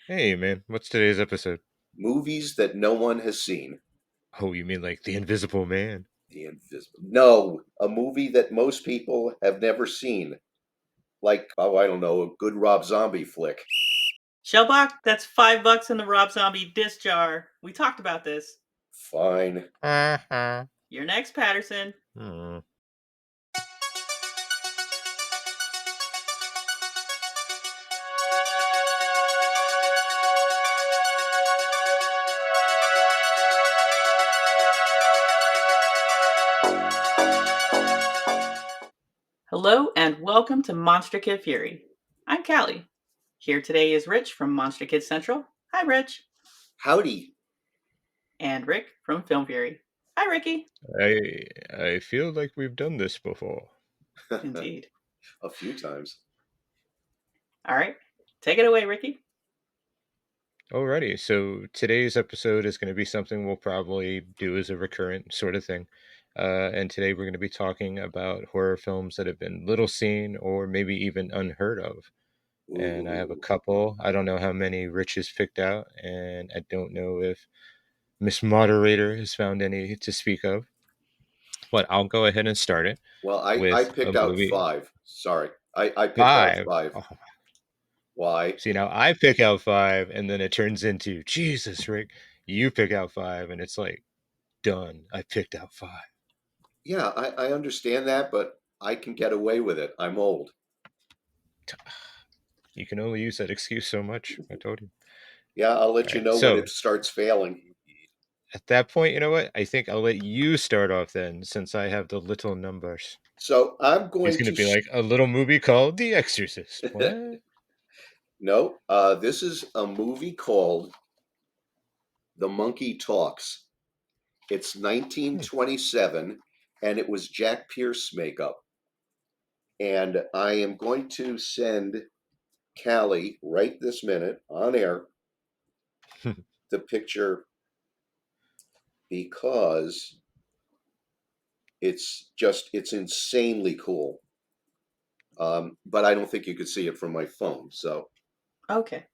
Hey man, what's today's episode? Movies that no one has seen. Oh, you mean like The Invisible Man? The Invisible. No, a movie that most people have never seen. Like, oh, I don't know, a good Rob Zombie flick. Schellbach, that's $5 in the Rob Zombie disc jar. We talked about this. Fine. Uh-huh. You're next, Patterson. Hmm. Hello and welcome to MonsterKid Fury. I'm Callie. Here today is Rich from Monster Kid Central. Hi, Rich. Howdy. And Rick from Film Fury. Hi, Ricky. I feel like we've done this before. Indeed. A few times. All right. Take it away, Ricky. Alrighty, so today's episode is going to be something we'll probably do as a recurrent sort of thing. And today we're going to be talking about horror films that have been little seen or maybe even unheard of. And I have a Ooh. couple. I don't know how many Rich has picked out, and I don't know if Miss Moderator has found any to speak of. But I'll go ahead and start it Well, I with a picked out movie. five. Sorry. I picked out Five. five. Oh, Why? see, now I pick out five, and then it turns into Jesus, Rick. You pick out five, and it's like done. I picked out five. Yeah, I understand that, but I can get away with it. I'm old. You can only use that excuse so much. I told you. Yeah, I'll All let you right. know when So it starts failing. at that point, you know what? I think I'll let you start off then, since I have the little numbers. So I'm It's going going to to. be like a little movie called The Exorcist. What? No, this is a movie called The Monkey Talks. It's Hmm. 1927, and it was Jack Pierce makeup. And I am going to send Callie right this minute on air the picture because it's insanely cool. But I don't think you could see it from my phone. So Okay. And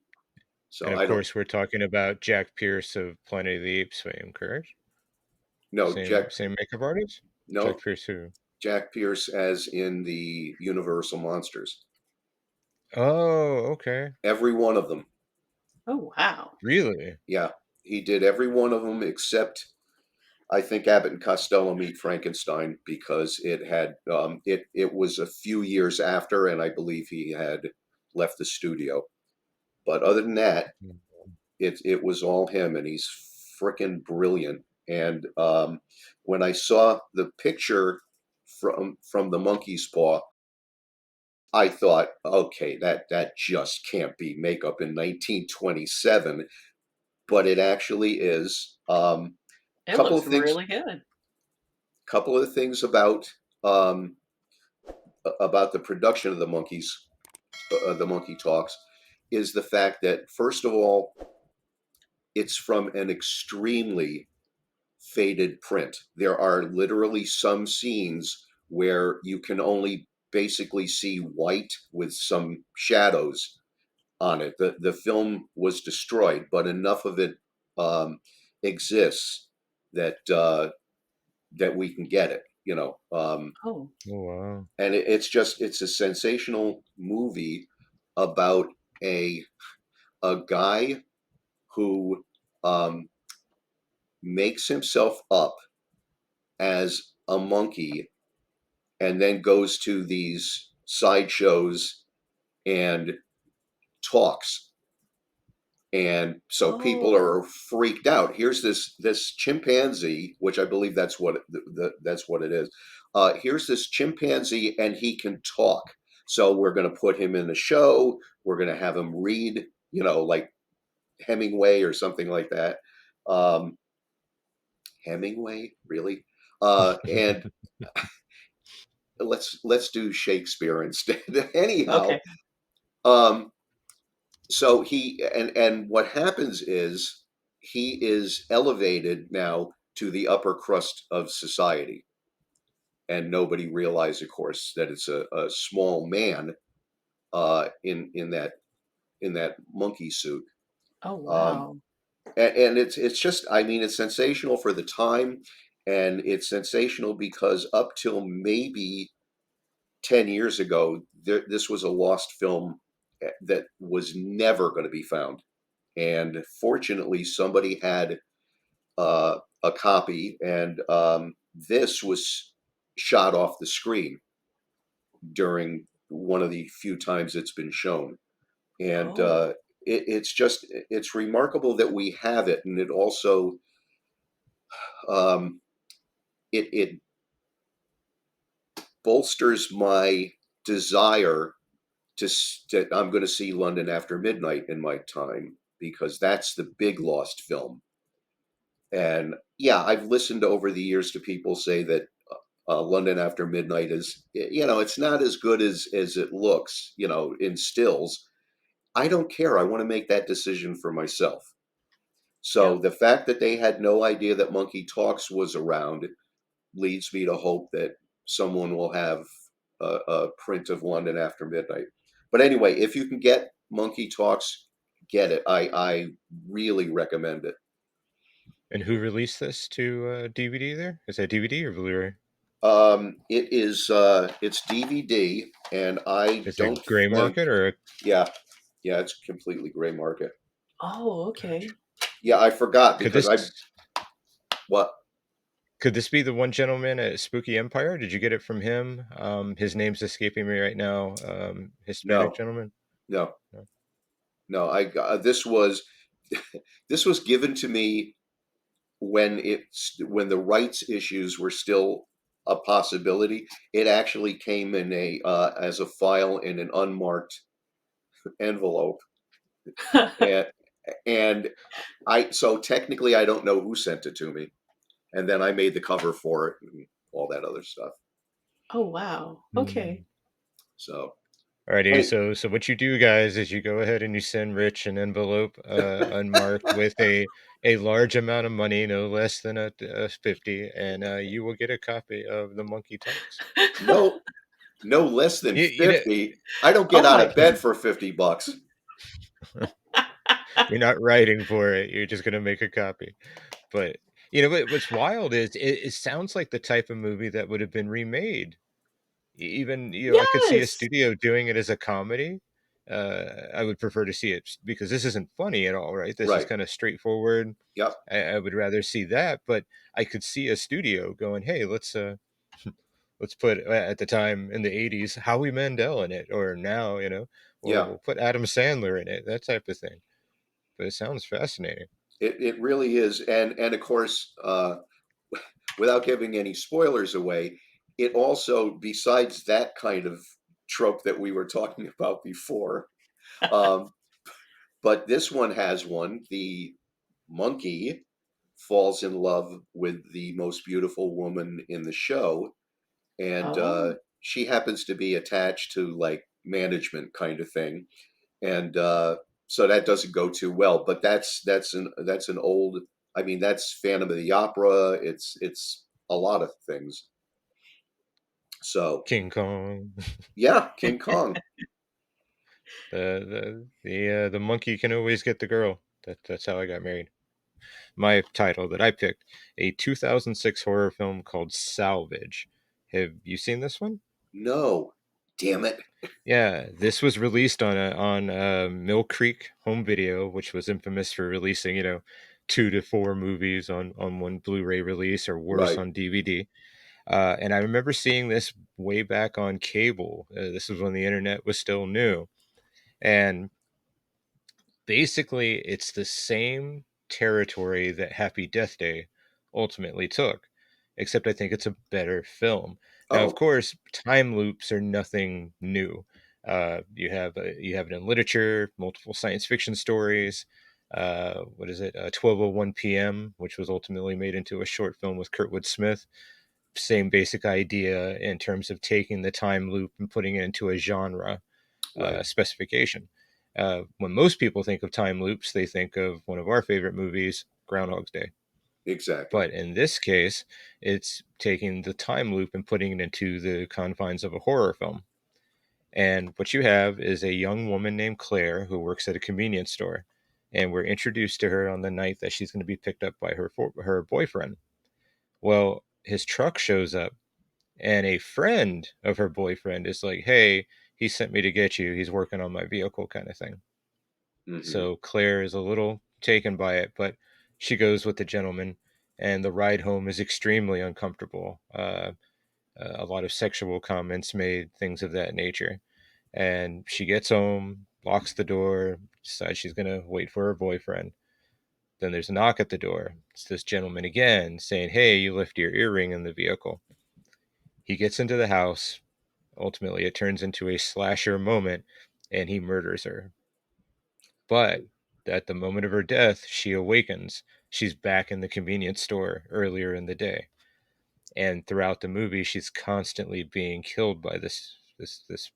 so of I don't course, we're talking about Jack Pierce of Planet of the Apes fame, correct? no Same Jack same makeup artist? Jack no Pierce who? Jack Pierce as in the Universal monsters. Oh, okay. Every one of them. Oh, wow. Really? Yeah, he did every one of them except I think Abbott and Costello Meet Frankenstein because it was a few years after, and I believe he had left the studio. But other than that, it was all him, and he's freaking brilliant. And when I saw the picture from the monkey's paw, I thought, okay, that just can't be makeup in 1927, but it actually is. It Couple looks of things really good. couple of things um, about the production of the Monkey Talks, is the fact that first of all, it's from an extremely faded print. There are literally some scenes where you can only basically see white with some shadows on it. The film was destroyed, but enough of it um, exists that that we can get it. Oh. Oh, wow. And it's a sensational movie about a a guy who um, makes himself up as a monkey and then goes to these sideshows and talks, and so people Oh. are freaked out. Here's this chimpanzee, which I believe that's what it is. Here's this chimpanzee, and he can talk. So we're going to put him in the show. We're going to have him read, like Hemingway or something like that. Um, Hemingway, really? And let's do Shakespeare instead. Anyhow, Okay. um, so and what happens is he is elevated now to the upper crust of society, and nobody realizes, of course, that it's a small man in that monkey suit. Oh, Um, wow. and it's just, I mean, it's sensational for the time, and it's sensational because up till maybe 10 years ago, this was a lost film that was never going to be found. And fortunately, somebody had a copy, and this was shot off the screen during one of the few times it's been shown. And Oh. it's just, it's remarkable that we have it. And it also, um, it bolsters my desire to I'm going to see London After Midnight in my time, because that's the big lost film. And yeah, I've listened over the years to people say that London After Midnight is, it's not as good as it looks, in stills. I don't care. I want to make that decision for myself. So Yep. the fact that they had no idea that Monkey Talks was around leads me to hope that someone will have a print of London After Midnight. But anyway, if you can get Monkey Talks, get it. I really recommend it. And who released this to DVD there? Is that DVD or Blu-ray? It's DVD, and I Is it don't gray think, market or yeah, yeah, it's completely gray market. Oh, gotcha. okay. Yeah, I forgot Could because this what? could this be the one gentleman at Spooky Empire? Did you get it from him? His name's escaping me right now. Hispanic No, gentleman. no, No. no. This was this was given to me when the rights issues were still a possibility. It actually came in a as a file in an unmarked envelope, and and I so technically I don't know who sent it to me, and then I made the cover for it and all that other stuff. Oh, wow. Hmm. Okay. So, Alrighty, hey, so what you do, guys, is you go ahead and you send Rich an envelope unmarked with a large amount of money, no less than a 50, and you will get a copy of the Monkey Talks. no, no less than You know, 50. I don't get Oh out my of bed for $50. you're not writing for it. You're just gonna make a copy. But what's wild is it sounds like the type of movie that would have been remade. Even, I could see a Yes. studio doing it as a comedy. I would prefer to see it because this isn't funny at all, right? This is Right. kind of straightforward. Yep. I would rather see that, but I could see a studio going, "Hey, let's put at the time in the '80s Howie Mandel in it, or now, Yeah. we'll put Adam Sandler in it, that type of thing." But it sounds fascinating. It really is. And of course, without giving any spoilers away, it also, besides that kind of trope that we were talking about before, um, but this one has one. The monkey falls in love with the most beautiful woman in the show, and Oh. she happens to be attached to like management kind of thing, and so that doesn't go too well. But that's an old. I mean, that's Phantom of the Opera. It's a lot of things. So King Kong. yeah, King Kong. The monkey can always get the girl. That's how I got married. My title that I picked, a 2006 horror film called Salvage. Have you seen this one? No, damn it. Yeah, this was released on Mill Creek Home Video, which was infamous for releasing, 2 to 4 movies on one Blu-ray release or worse Right, on DVD. And I remember seeing this way back on cable. This was when the internet was still new, and basically it's the same territory that Happy Death Day ultimately took, except I think it's a better film. Now, of oh, course, time loops are nothing new. You have it in literature, multiple science fiction stories. What is it? 12:01 p.m., which was ultimately made into a short film with Kurtwood Smith. Same basic idea in terms of taking the time loop and putting it into a genre right, specification. When most people think of time loops, they think of one of our favorite movies, Groundhog's Day. exactly. But in this case, it's taking the time loop and putting it into the confines of a horror film. And what you have is a young woman named Claire who works at a convenience store. and we're introduced to her on the night that she's going to be picked up by her boyfriend. Well, his truck shows up, and a friend of her boyfriend is like, "Hey, he sent me to get you. He's working on my vehicle," kind of thing. Mhm. So Claire is a little taken by it, but she goes with the gentleman, and the ride home is extremely uncomfortable. A lot of sexual comments made, things of that nature. And she gets home, locks the door, decides she's going to wait for her boyfriend. Then there's a knock at the door. It's this gentleman again saying, "Hey, you left your earring in the vehicle." He gets into the house. Ultimately, it turns into a slasher moment, and he murders her. But at the moment of her death, she awakens. She's back in the convenience store earlier in the day. And throughout the movie, she's constantly being killed by this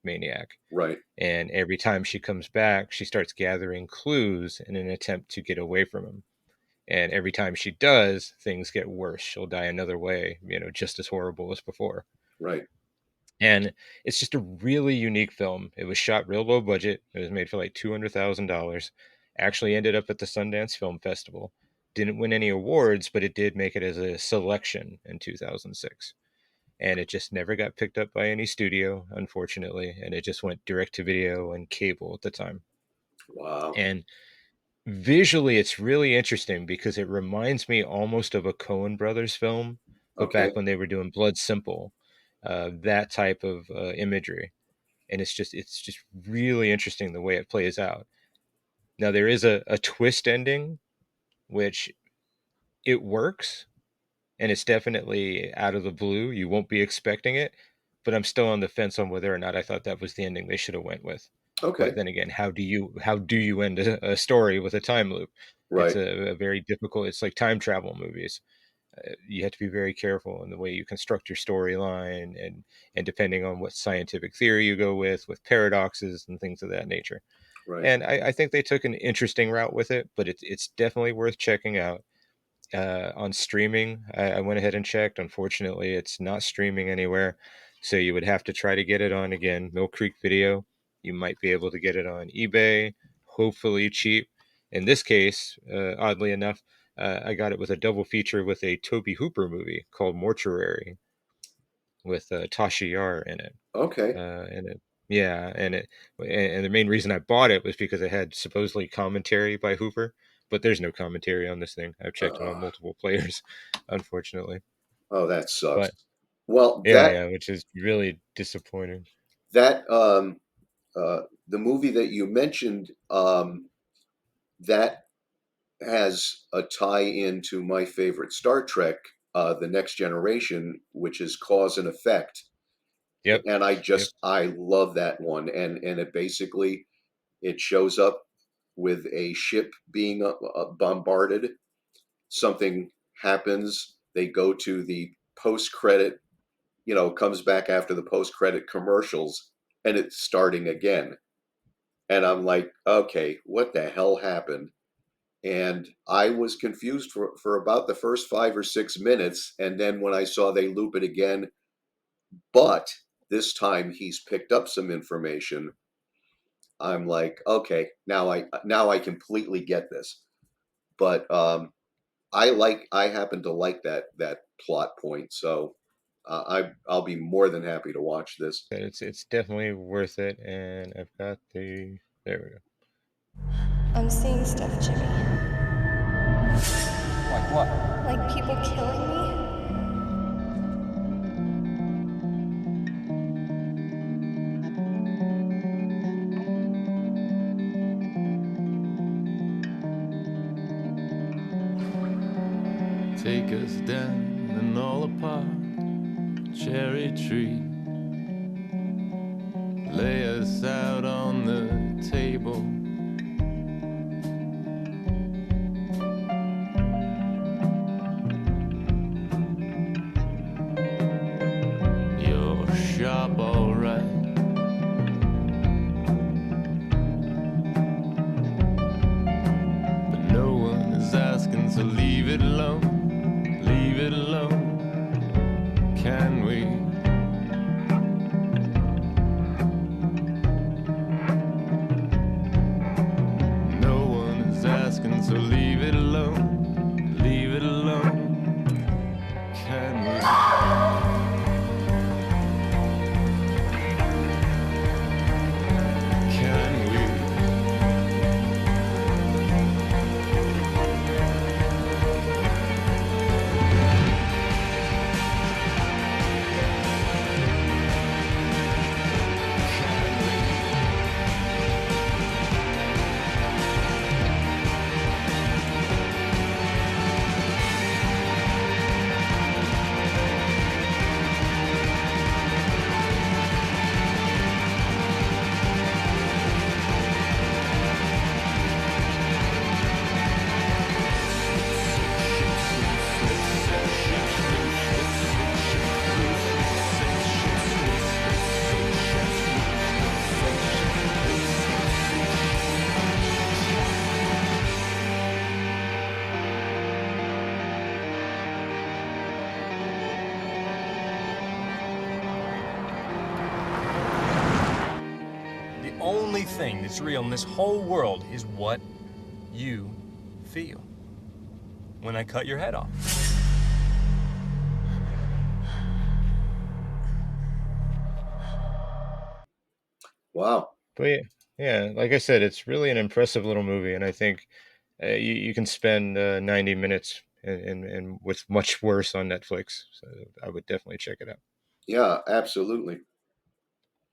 maniac. Right, And every time she comes back, she starts gathering clues in an attempt to get away from him. And every time she does, things get worse. She'll die another way, just as horrible as before. right. And it's just a really unique film. It was shot real low budget. It was made for like $200,000. Actually ended up at the Sundance Film Festival. Didn't win any awards, but it did make it as a selection in 2006. And it just never got picked up by any studio, unfortunately. And it just went direct to video and cable at the time. Wow. And visually, it's really interesting because it reminds me almost of a Coen Brothers film, but Okay, back when they were doing Blood Simple, that type of imagery. And it's just really interesting the way it plays out. Now there is a twist ending, which it works, and it's definitely out of the blue. You won't be expecting it, but I'm still on the fence on whether or not I thought that was the ending they should have went with. But okay. then again, how do you end a story with a time loop? It's Right, a very difficult. It's like time travel movies. You have to be very careful in the way you construct your storyline, and depending on what scientific theory you go with paradoxes and things of that nature. right. And I think they took an interesting route with it, but it's definitely worth checking out. On streaming, I went ahead and checked. Unfortunately, it's not streaming anywhere, so you would have to try to get it on again Mill Creek Video. You might be able to get it on eBay, hopefully cheap. In this case, oddly enough, I got it with a double feature with a Toby Hooper movie called Mortuary with Tasha Yar in it. Okay. And it, yeah, and the main reason I bought it was because it had supposedly commentary by Hooper, but there's no commentary on this thing. I've checked it on Uh, multiple players, unfortunately. oh, that sucks. But Well, yeah, yeah, which is really disappointing. that the movie that you mentioned, that has a tie into my favorite Star Trek, The Next Generation, which is Cause and Effect. Yep, And yep. I love that one. And it basically it shows up with a ship being bombarded. Something happens. They go to the post credit, comes back after the post credit commercials, and it's starting again. And I'm like, okay, what the hell happened? And I was confused for about the first 5 or 6 minutes. And then when I saw they loop it again, but this time he's picked up some information, I'm like, okay, now I completely get this. But I happen to like that plot point, so I'll be more than happy to watch this. But it's definitely worth it, and I've got there we go. I'm seeing stuff, Jimmy. Like what? Like people killing me. Take us down and all apart, cherry tree. Lay us out on the table. You're sharp, alright. But no one is asking, so leave it alone. Leave it alone. Can we? No one is asking. asking, so leave it alone. Leave it alone. Can we? Can we? The only thing that's real in this whole world is what you feel when I cut your head off. Wow. But yeah, like I said, it's really an impressive little movie, and I think you can spend 90 minutes and with much worse on Netflix. So I would definitely check it out. Yeah, absolutely.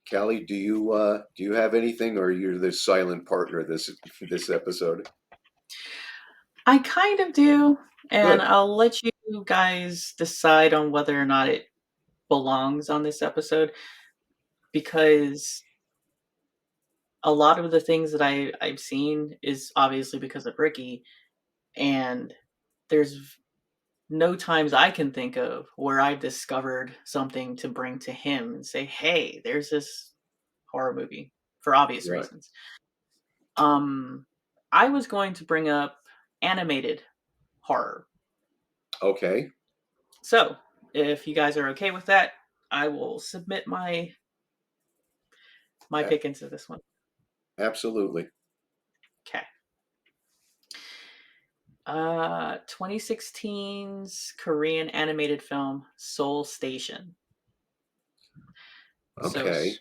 Callie, do you have anything, or you're the silent partner this episode? I kind of do, and Good. I'll let you guys decide on whether or not it belongs on this episode because a lot of the things that I've seen is obviously because of Ricky, and there's no times I can think of where I've discovered something to bring to him and say, "Hey, there's this horror movie," for obvious Right. reasons. Um, I was going to bring up animated horror. Okay. So, if you guys are okay with that, I will submit my A- pick into this one. Absolutely. Okay. 2016's Korean animated film Soul Station. So Okay.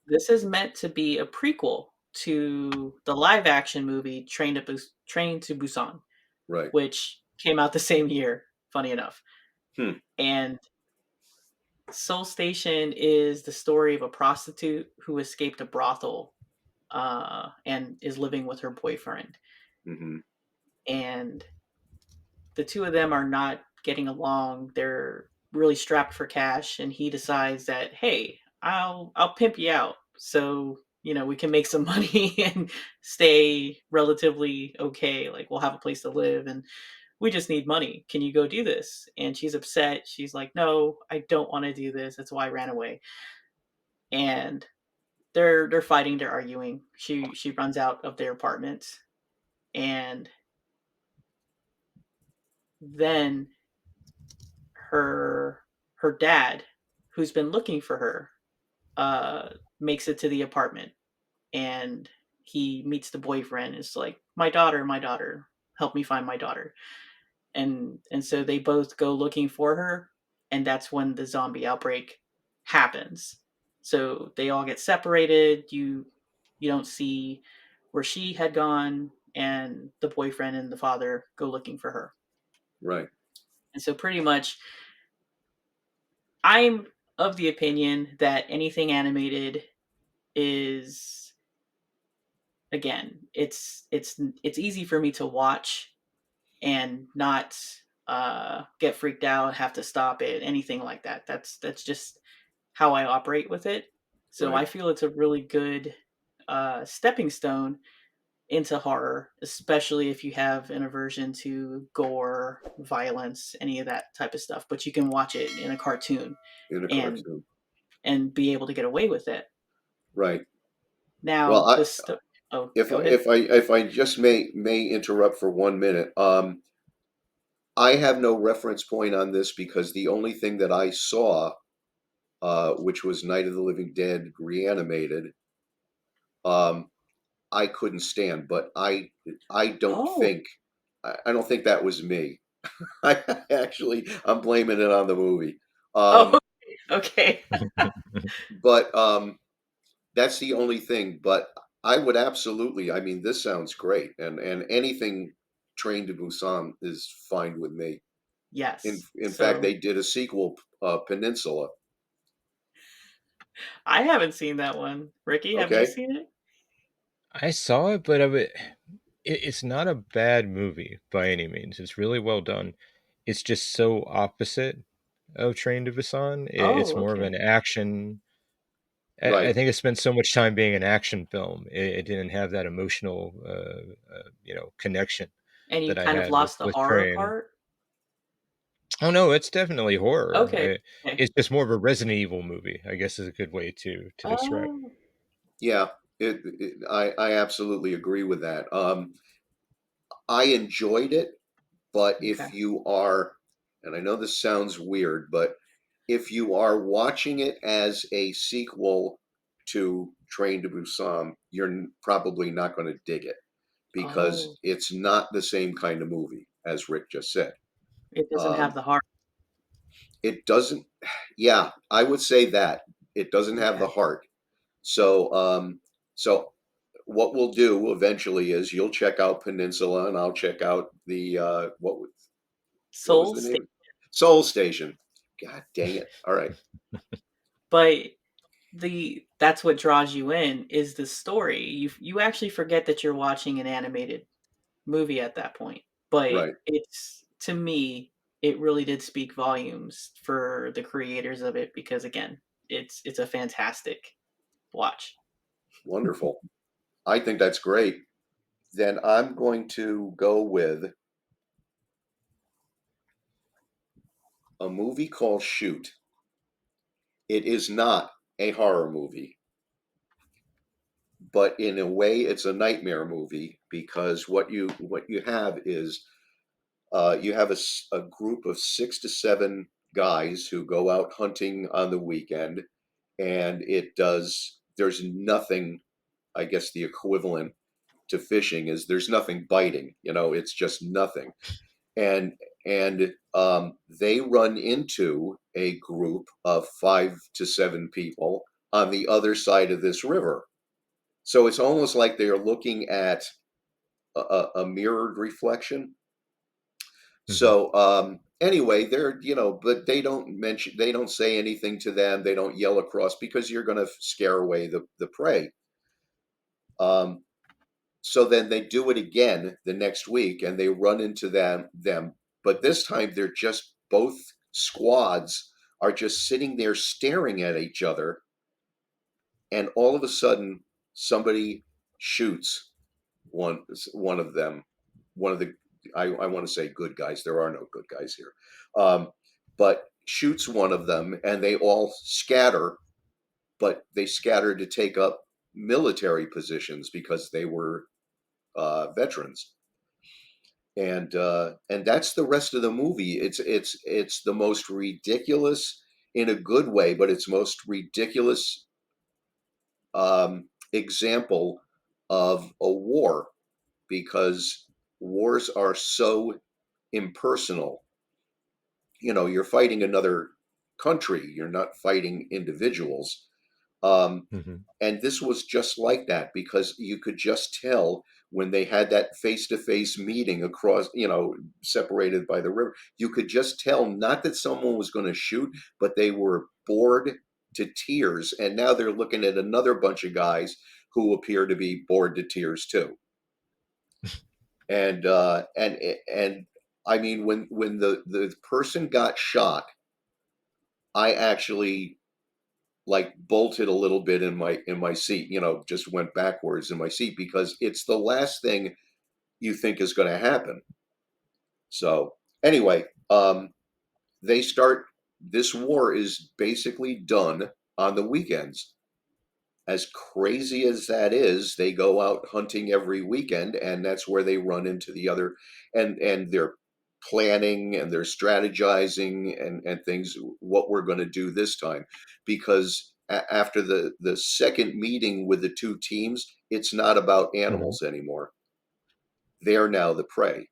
this is meant to be a prequel to the live action movie Train to Busan, Right. which came out the same year, funny enough. Hmm. And Soul Station is the story of a prostitute who escaped a brothel and is living with her boyfriend. Mm-hmm. And the two of them are not getting along. They're really strapped for cash, and he decides that, hey, I'll pimp you out so we can make some money and stay relatively okay. Like we'll have a place to live, and we just need money. Can you go do this? And she's upset. She's like, no, I don't want to do this. That's why I ran away. And they're fighting. They're arguing. She runs out of their apartment, and then her dad, who's been looking for her, uh, makes it to the apartment, and he meets the boyfriend. It's like, my daughter, help me find my daughter. And so they both go looking for her, and that's when the zombie outbreak happens. So they all get separated. You don't see where she had gone, and the boyfriend and the father go looking for her. Right. And so pretty much I'm of the opinion that anything animated is, again, it's easy for me to watch and not get freaked out, have to stop it, anything like that. That's just how I operate with it. So Right. I feel it's a really good stepping stone into horror, especially if you have an aversion to gore, violence, any of that type of stuff. But you can watch it in a cartoon In a and cartoon. be able to get away with it. Right. Well, Now, oh, go ahead. if I just may interrupt for 1 minute. I have no reference point on this because the only thing that I saw, which was Night of the Living Dead Reanimated, um, I couldn't stand, but I don't Oh. think I don't think that was me. I actually I'm blaming it on the movie. Oh, Um, okay. but that's the only thing. But I would absolutely. I mean, this sounds great, and anything Train to Busan is fine with me. Yes. In fact, So they did a sequel, Peninsula. I haven't seen that one. Ricky, have you Okay, seen it? I saw it, but it's not a bad movie by any means. It's really well done. It's just so opposite of Train to Busan. It's Oh, more of okay. an action. I right. think it spent so much time being an action film. It didn't have that emotional, connection And you that I kind of had with lost the horror Train. part? Oh no, it's definitely horror. Okay. Okay. It's just more of a Resident Evil movie, I guess is a good way to describe. Oh, Yeah, I absolutely agree with that. I enjoyed it, but okay. if you are, and I know this sounds weird, but if you are watching it as a sequel to Train to Busan, you're probably not going to dig it because Oh, it's not the same kind of movie as Rick just said. it doesn't have Um, the heart. it doesn't, yeah, I would say that it doesn't have the Okay. heart. So, so what we'll do eventually is you'll check out Peninsula and I'll check out the what was Soul the State. name? Soul Station. God dang it! All right, But that's what draws you in is the story. You actually forget that you're watching an animated movie at that point. But right, it's to me, it really did speak volumes for the creators of it because again, it's a fantastic watch. wonderful. I think that's great. Then I'm going to go with a movie called Shoot. It is not a horror movie, but in a way, it's a nightmare movie because what you have is you have a group of 6 to 7 guys who go out hunting on the weekend, and there's nothing, I guess the equivalent to fishing is there's nothing biting, it's just nothing. And they run into a group of 5 to 7 people on the other side of this river. So it's almost like they're looking at a mirrored reflection. Mhm. So anyway, but they don't say anything to them. They don't yell across because you're going to scare away the prey. Um, so then they do it again the next week, and they run into them. But this time they're just both squads are just sitting there staring at each other, and all of a sudden somebody shoots one of them, one of the I want to say good guys. There are no good guys here, but shoots one of them, and they all scatter. But they scatter to take up military positions because they were veterans, and that's the rest of the movie. It's the most ridiculous in a good way, but it's most ridiculous example of a war because wars are so impersonal. You're fighting another country, you're not fighting individuals. Um, Mhm. and this was just like that because you could just tell when they had that face-to-face meeting across, separated by the river. You could just tell not that someone was going to shoot, but they were bored to tears, and now they're looking at another bunch of guys who appear to be bored to tears too. And I mean, when the person got shot, I actually like bolted a little bit in my seat, just went backwards in my seat because it's the last thing you think is going to happen. So anyway, they start this war is basically done on the weekends. As crazy as that is, they go out hunting every weekend, and that's where they run into the other, and they're planning and they're strategizing and things what we're going to do this time because after the second meeting with the two teams, it's not about Mhm. animals anymore. They're now the prey.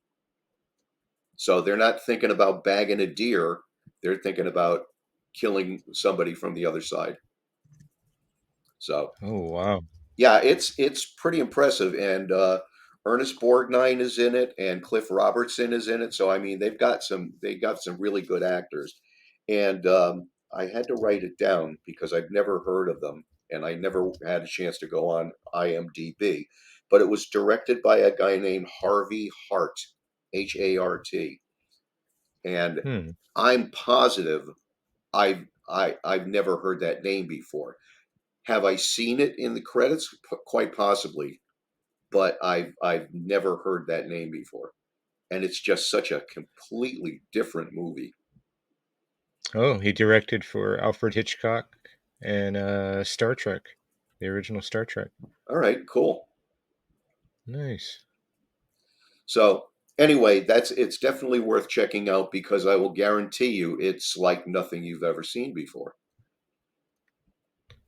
So they're not thinking about bagging a deer. They're thinking about killing somebody from the other side. So Oh, wow. yeah, it's pretty impressive, and Ernest Borgnine is in it, and Cliff Robertson is in it. So I mean, they got some really good actors, and I had to write it down because I've never heard of them, and I never had a chance to go on IMDb. But it was directed by a guy named Harvey Hart, Hart, and Hmm. I'm positive I've never heard that name before. Have I seen it in the credits? Quite possibly, but I've never heard that name before, and it's just such a completely different movie. Oh, he directed for Alfred Hitchcock and, Star Trek, the original Star Trek. All right, cool. Nice. So anyway, that's it's definitely worth checking out because I will guarantee you it's like nothing you've ever seen before.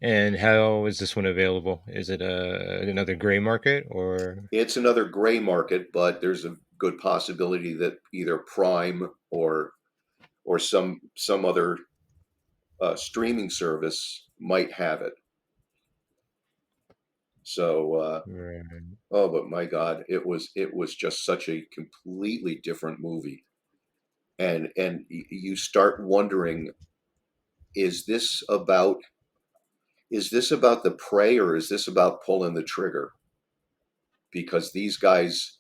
And how is this one available? Is it, another gray market or It's another gray market, but there's a good possibility that either Prime or some other streaming service might have it. So Right. oh, but my God, it was just such a completely different movie, and you start wondering, is this about is this about the prey or is this about pulling the trigger? Because these guys,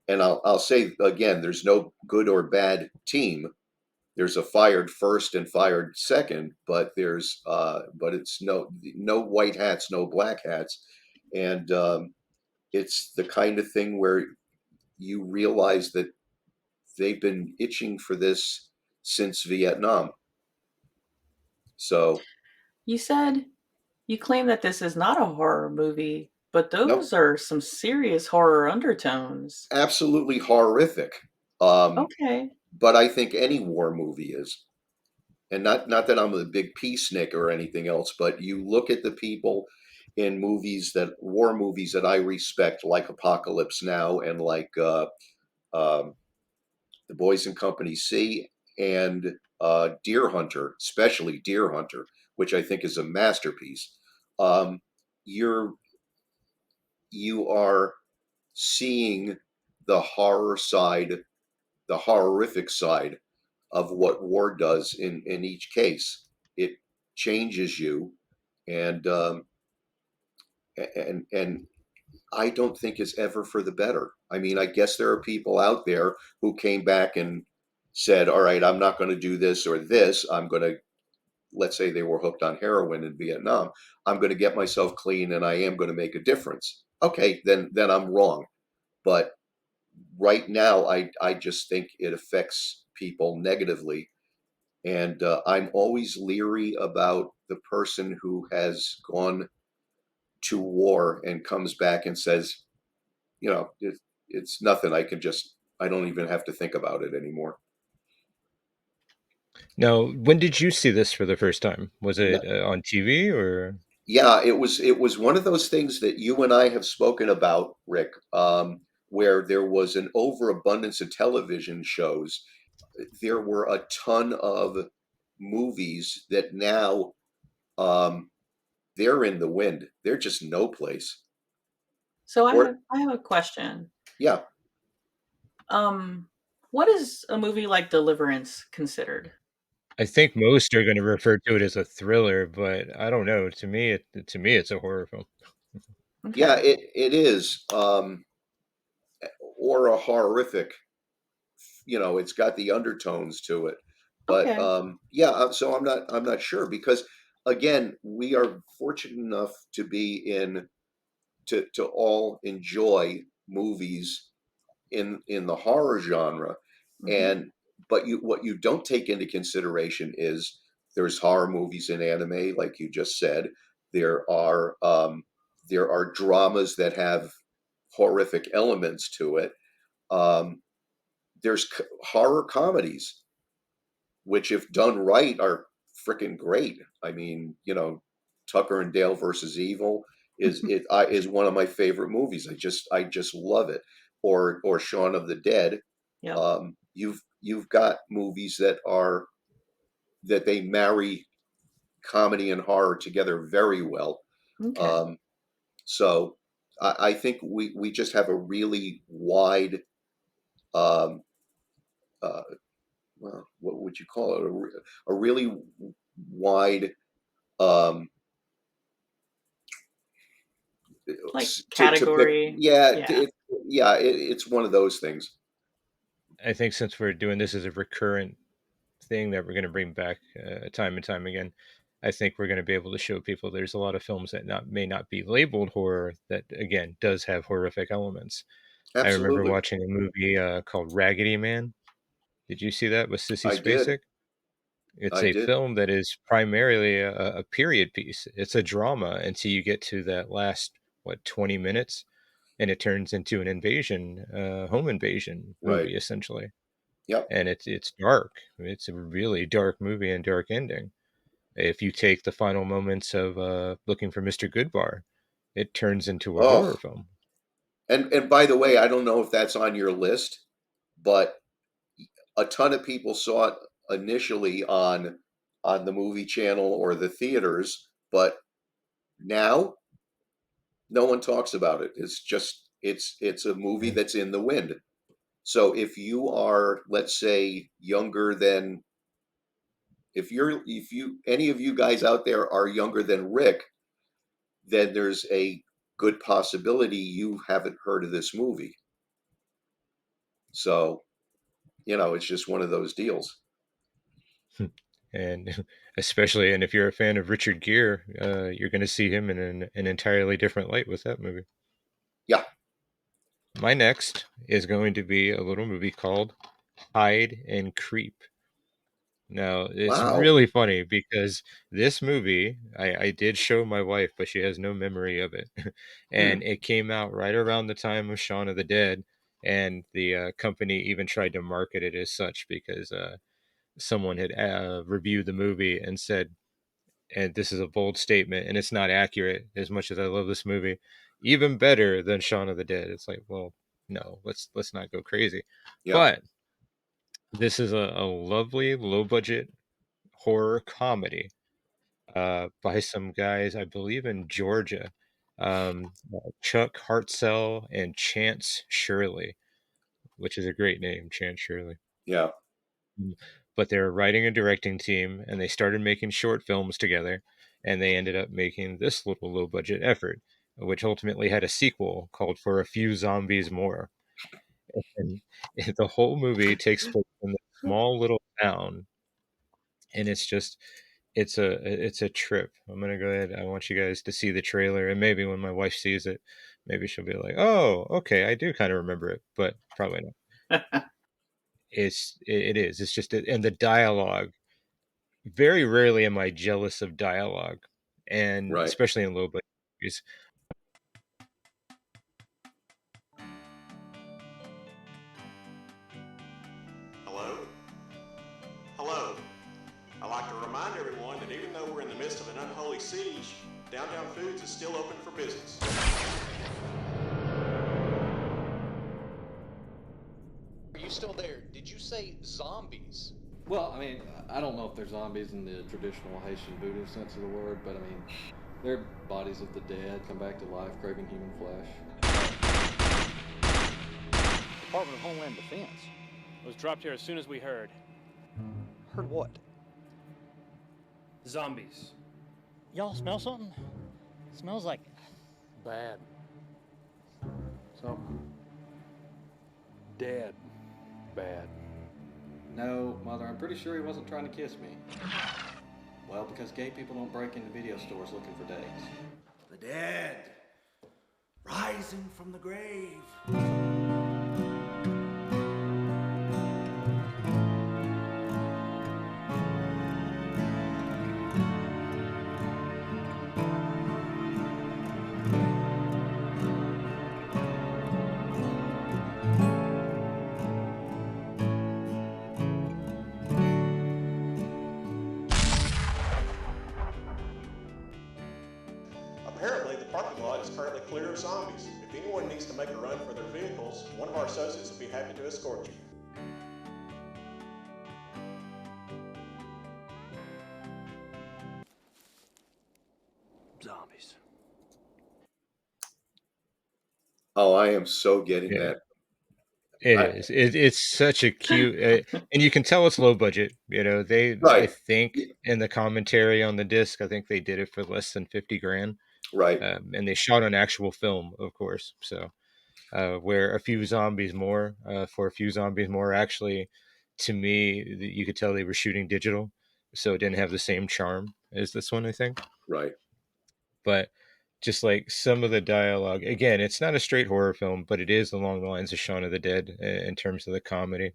and I'll say again, there's no good or bad team. There's a fired first and fired second, but it's no white hats, no black hats, and it's the kind of thing where you realize that they've been itching for this since Vietnam. So, You said you claim that this is not a horror movie, but nope, those are some serious horror undertones. absolutely horrific. Um, Okay. but I think any war movie is. And not that I'm a big peacenik or anything else, but you look at the people in movies that war movies that I respect, like Apocalypse Now and like um, The Boys in Company C and Deer Hunter, especially Deer Hunter, which I think is a masterpiece. Um, you're you are seeing the horror side, the horrific side of what war does in each case. It changes you, and and I don't think it's ever for the better. I mean, I guess there are people out there who came back and said, "All right, I'm not going to do this or this. I'm going to." Let's say they were hooked on heroin in Vietnam. I'm going to get myself clean, and I am going to make a difference. Okay, then I'm wrong. But right now, I just think it affects people negatively, and I'm always leery about the person who has gone to war and comes back and says, it's nothing. I don't even have to think about it anymore. Now, when did you see this for the first time? Was No, it, on TV or yeah, it was one of those things that you and I have spoken about, Rick, where there was an overabundance of television shows. There were a ton of movies that now um, they're in the wind. They're just no place. So I Or have I have a question. yeah, Um, what is a movie like Deliverance considered? I think most are gonna refer to it as a thriller, but I don't know. To me, it's a horror film. yeah, Okay. it is, or a horrific. It's got the undertones to it, but Okay. yeah. So I'm not sure because again, we are fortunate enough to be in to all enjoy movies in the horror genre, Mhm. and but what you don't take into consideration is there's horror movies in anime, like you just said. There are there are dramas that have horrific elements to it. Um, there's horror comedies, which if done right are freaking great. I mean, Tucker and Dale versus Evil is one of my favorite movies. I just love it. Or Shaun of the Dead. Yep. You've got movies that they marry comedy and horror together very well. Okay. So I think we just have a really wide, um, uh, well, what would you call it? A really wide, um, Like to pick. category. Yeah, Yeah. it's one of those things. I think since we're doing this as a recurrent thing that we're going to bring back time and time again, I think we're going to be able to show people there's a lot of films that may not be labeled horror that again does have horrific elements. I remember Absolutely. watching a movie called Raggedy Man. Did you see that with Sissy I did. Spacek? It's I a did. film that is primarily a period piece. It's a drama until you get to that last, what, 20 minutes, and it turns into an invasion, home invasion Right. movie, essentially. Yep. And it's dark. It's a really dark movie and dark ending. If you take the final moments of looking for Mr. Goodbar, it turns into a horror Oh, film. and by the way, I don't know if that's on your list, but a ton of people saw it initially on the movie channel or the theaters, but now no one talks about it. It's just it's a movie Yeah. that's in the wind. So if you are, let's say, younger than if you any of you guys out there are younger than Rick, then there's a good possibility you haven't heard of this movie. So, it's just one of those deals. And especially, and if you're a fan of Richard Gere, you're going to see him in an entirely different light with that movie. Yeah. My next is going to be a little movie called Hide and Creep. Now, it's Wow. really funny because this movie, I did show my wife, but she has no memory of it. Hmm. And it came out right around the time of Shaun of the Dead. And the company even tried to market it as such because someone had reviewed the movie and said, and this is a bold statement, and it's not accurate as much as I love this movie, even better than Shaun of the Dead. It's like, well, no, let's not go crazy. Yeah. But this is a lovely low budget horror comedy by some guys, I believe in Georgia, Chuck Hartzell and Chance Shirley, which is a great name, Chance Shirley. Yeah. But they're a writing and directing team, and they started making short films together, and they ended up making this little low budget effort, which ultimately had a sequel called For a Few Zombies More. And the whole movie takes place in this small little town, and it's a trip. I'm gonna go ahead. I want you guys to see the trailer, and maybe when my wife sees it, maybe she'll be like, "Oh, okay, I do kind of remember it," but probably not. It is. It's just and the dialogue. Very rarely am I jealous of dialogue, and Right. especially in low budget movies. Hello? Hello. I'd like to remind everyone that even though we're in the midst of an unholy siege, Downtown Foods is still open for business. Are you still there? Did you say zombies? Well, I mean, I don't know if they're zombies in the traditional Haitian voodoo sense of the word, but I mean, they're bodies of the dead come back to life, craving human flesh. Department of Homeland Defense. Was dropped here as soon as we heard. Heard what? Zombies. Y'all smell something? Smells like bad. So, Dead. Bad. no, Mother, I'm pretty sure he wasn't trying to kiss me. Well, because gay people don't break into video stores looking for dates. The dead, rising from the grave. is currently clear of zombies. If anyone needs to make a run for their vehicles, one of our associates will be happy to escort you. Zombies. Oh, I am so getting Yeah. that. It I, is. It's such a cute, and you can tell it's low budget. You know, I right. think in the commentary on the disc, I think they did it for less than 50 grand. Right. And they shot on actual film, of course. So, where for a few zombies more, actually, to me, you could tell they were shooting digital, so it didn't have the same charm as this one, I think. Right. But just like some of the dialogue, again, it's not a straight horror film, but it is along the lines of Shaun of the Dead in terms of the comedy.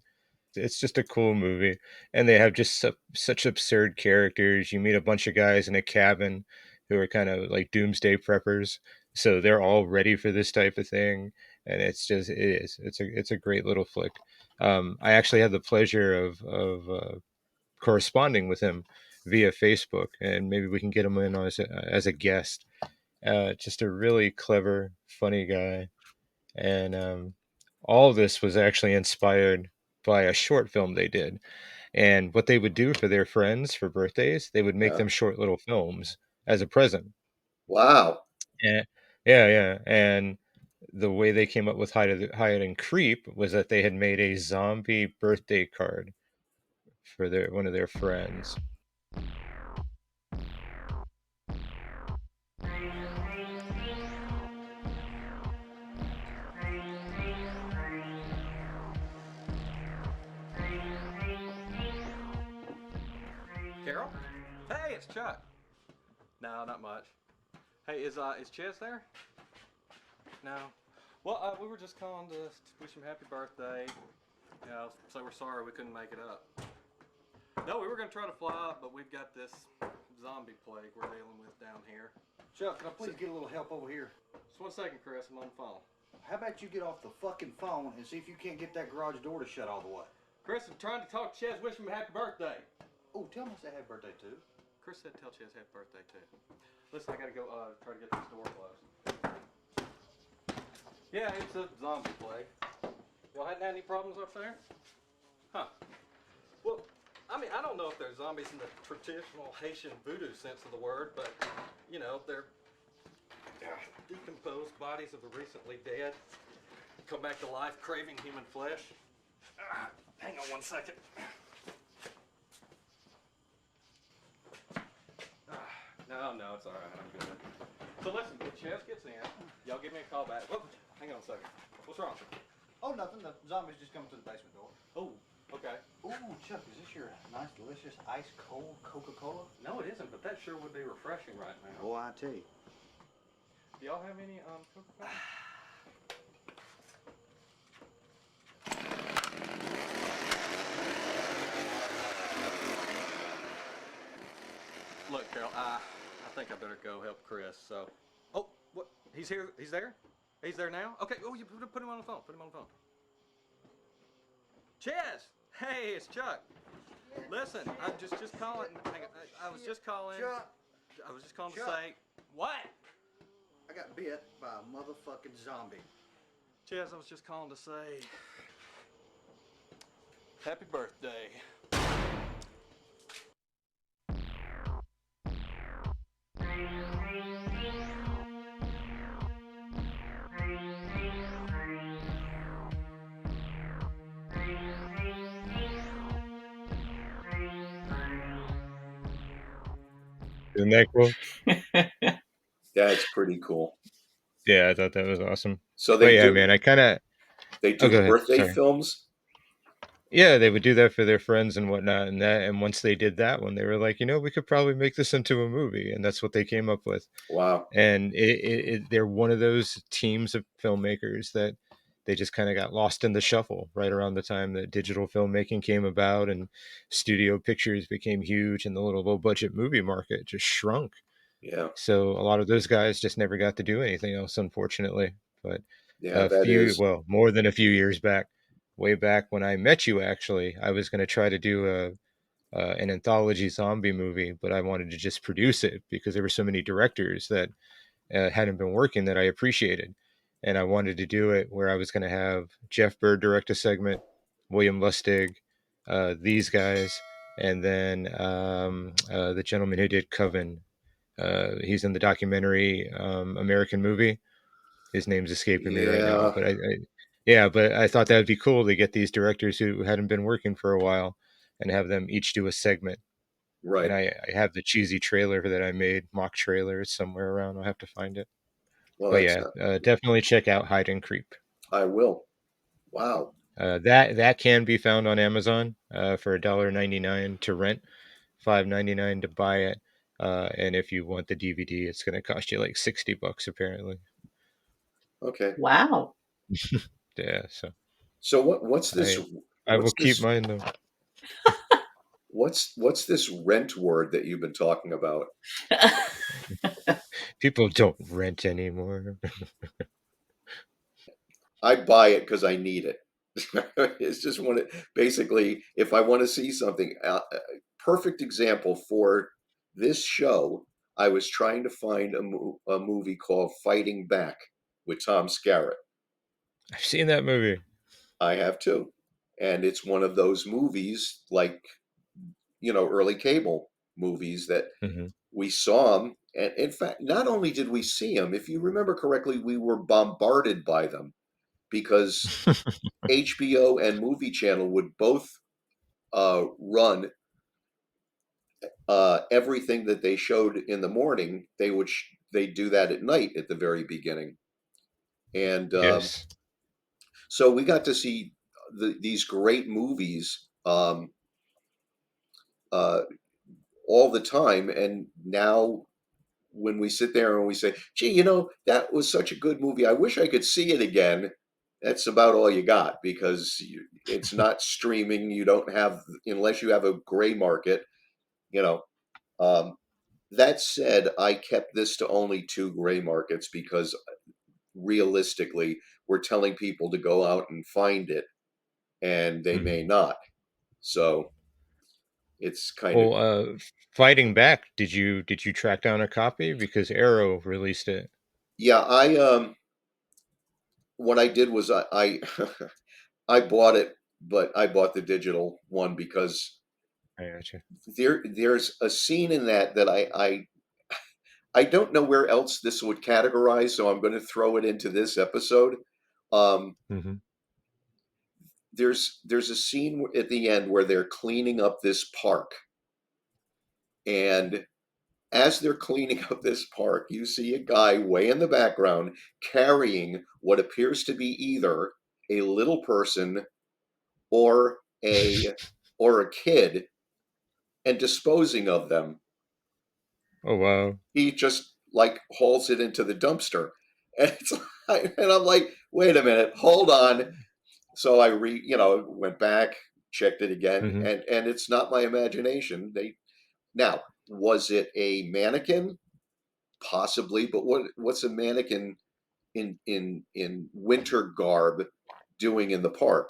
It's just a cool movie, and they have just such absurd characters. You meet a bunch of guys in a cabin who are kind of like doomsday preppers, so they're all ready for this type of thing, and it's a great little flick. I actually had the pleasure of corresponding with him via Facebook, and maybe we can get him in as a guest. Just a really clever, funny guy, and all of this was actually inspired by a short film they did. And what they would do for their friends for birthdays, they would make Yeah. them short little films as a present. Wow. And yeah, yeah. And the way they came up with Hide and Creep was that they had made a zombie birthday card for one of their friends. Carol? Hey, it's Chuck. No, not much. Hey, is Ches there? No. Well, we were just calling to wish him happy birthday. You know, so we're sorry we couldn't make it up. No, we were gonna try to fly up, but we've got this zombie plague we're dealing with down here. Chuck, can I please get a little help over here? Just 1 second, Chris. I'm on the phone. How about you get off the fucking phone and see if you can't get that garage door to shut all the way? Chris, I'm trying to talk to Ches, wish him a happy birthday. Oh, tell him I said happy birthday too. Chris said tell Ches happy birthday too. Listen, I gotta go try to get this door closed. Yeah, it's a zombie plague. Y'all hadn't had any problems up there? Huh. Well, I mean, I don't know if they're zombies in the traditional Haitian voodoo sense of the word, but, you know, they're decomposed bodies of the recently dead come back to life craving human flesh. Hang on 1 second. No, it's all right. I'm good. So listen, when Ches gets in, y'all give me a call back. Whoop, hang on a second. What's wrong? Oh, nothing. The zombies just come to the basement door. Oh, okay. Ooh, Chuck, is this your nice, delicious, ice cold Coca-Cola? No, it isn't, but that sure would be refreshing right now. Oh, I tell you. Do y'all have any Coca-Cola? Look, Carol, I think I better go help Chris. So, oh, what? He's here. He's there. He's there now. Okay. Oh, you put him on the phone. Put him on the phone. Ches, hey, it's Chuck. Listen, I'm just calling. I was just calling. Chuck. I was just calling Chuck. to say what? I got bit by a motherfucking zombie. Ches, I was just calling to say happy birthday. Isn't that cool? That's pretty cool. Yeah, I thought that was awesome. So But they yeah, do. man, I kind of. They Oh, do go ahead. birthday Sorry. films. Yeah, they would do that for their friends and whatnot, and once they did that one, they were like, we could probably make this into a movie, and that's what they came up with. Wow. And they're one of those teams of filmmakers that they just kind of got lost in the shuffle right around the time that digital filmmaking came about and studio pictures became huge, and the little low budget movie market just shrunk. Yeah. So a lot of those guys just never got to do anything else, unfortunately. But Yeah, that is. more than a few years back, way back when I met you, actually, I was going to try to do an anthology zombie movie, but I wanted to just produce it because there were so many directors that hadn't been working that I appreciated, and I wanted to do it where I was going to have Jeff Bird direct a segment, William Lustig, these guys, and then the gentleman who did Coven. He's in the documentary American Movie. His name's escaping me right now, Yeah, but yeah, but I thought that would be cool to get these directors who hadn't been working for a while and have them each do a segment. And right. I have the cheesy trailer that I made, mock trailer, somewhere around. I'll have to find it. Well, But that's yeah, not. definitely check out Hide and Creep. I will. Wow. That can be found on Amazon for $1.99 to rent, $5.99 to buy it. And if you want the DVD, it's going to cost you like $60 apparently. Okay. Wow. Yeah, so So what's this? I will What's keep this? mine though. What's this rent word that you've been talking about? People don't rent anymore. I buy it because I need it. It's just one. Basically, if I want to see something, perfect example for this show. I was trying to find a movie called Fighting Back with Tom Skerritt. I've seen that movie. I have too, and it's one of those movies like early cable movies that Hmm. we saw them. And in fact, not only did we see them, if you remember correctly, we were bombarded by them because HBO and Movie Channel would both run everything that they showed in the morning. They do that at night at the very beginning, and Yes. so we got to see these great movies uh, all the time. And now, when we sit there and we say, "Gee, that was such a good movie. I wish I could see it again." That's about all you got because it's not streaming. You don't have, unless you have a gray market, you know. Um, that said, I kept this to only two gray markets because realistically, we're telling people to go out and find it, and they may Mhm. not. So it's kind of, Well, Fighting Back, did you track down a copy because Arrow released it? yeah. What I did was I I bought it, but I bought the digital one because I gotcha. there's a scene in that I don't know where else this would categorize, so I'm going to throw it into this episode. Um, Hmm. there's a scene at the end where they're cleaning up this park, and as they're cleaning up this park, you see a guy way in the background carrying what appears to be either a little person or a kid and disposing of them. Oh wow. He just like hauls it into the dumpster, and it's like, and I'm like, wait a minute, hold on. So I went back, checked it again, Hmm. and it's not my imagination. Now, was it a mannequin? Possibly, but what's a mannequin in winter garb doing in the park?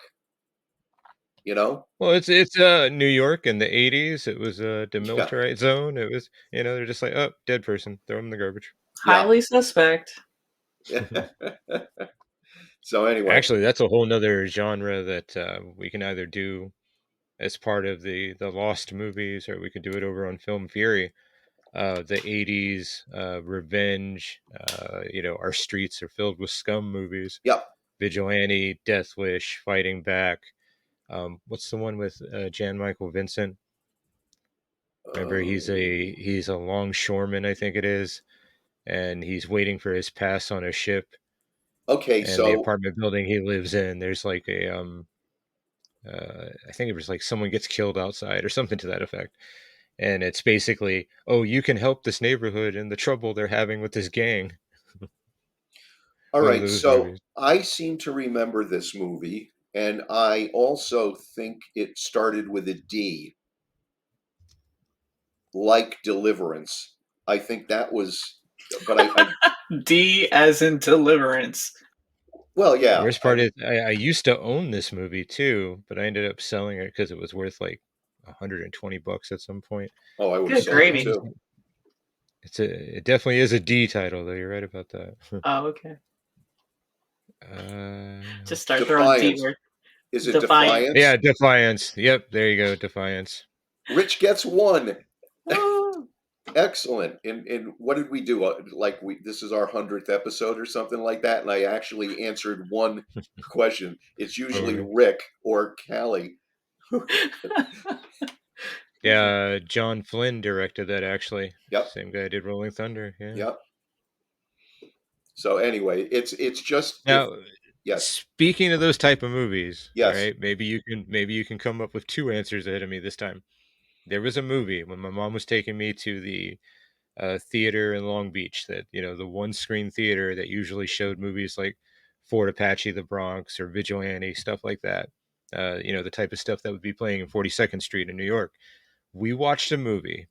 You know? Well, it's New York in the '80s. It was a Yeah, demilitarized zone. It was, they're just like, oh, dead person, throw him in the garbage. yeah. Highly suspect. So anyway, Actually, that's a whole nother genre that we can either do as part of the Lost movies, or we could do it over on Film Fury. The '80s revenge. Our streets are filled with scum movies. yep. Vigilante, Death Wish, Fighting Back. What's the one with Jan Michael Vincent? Remember, he's a longshoreman, I think it is, and he's waiting for his pass on a ship. Okay, And the so apartment building he lives in, there's like I think it was like someone gets killed outside or something to that effect. And it's basically, oh, you can help this neighborhood in the trouble they're having with this gang. all One of right, those so movies. I seem to remember this movie, and I also think it started with a D, like Deliverance. I think that was, but I D as in deliverance. well, The yeah, worst part is I used to own this movie too, but I ended up selling it because it was worth like $120 at some point. oh, I would have Good sold it gravy. too. It definitely is a D title, though. You're right about that. Oh, okay. Just start throwing D Defiance. words. Is it Defiant. Defiance? Yeah, Defiance. Yep, there you go, Defiance. Rich gets 1. Woo! Excellent. And what did we do? This is our 100th episode or something like that, and I actually answered one question. It's usually Alright. Rick or Callie. Yeah, John Flynn directed that, actually. Yep. Same guy did Rolling Thunder, yeah. Yep. So anyway, it's just Now, yes. speaking of those type of movies, Yes. right? Maybe you can come up with 2 answers ahead of me this time. There was a movie when my mom was taking me to the theater in Long Beach, that, the one screen theater that usually showed movies like Fort Apache, The Bronx, or Vigilante, stuff like that. The type of stuff that would be playing in 42nd Street in New York. We watched a movie.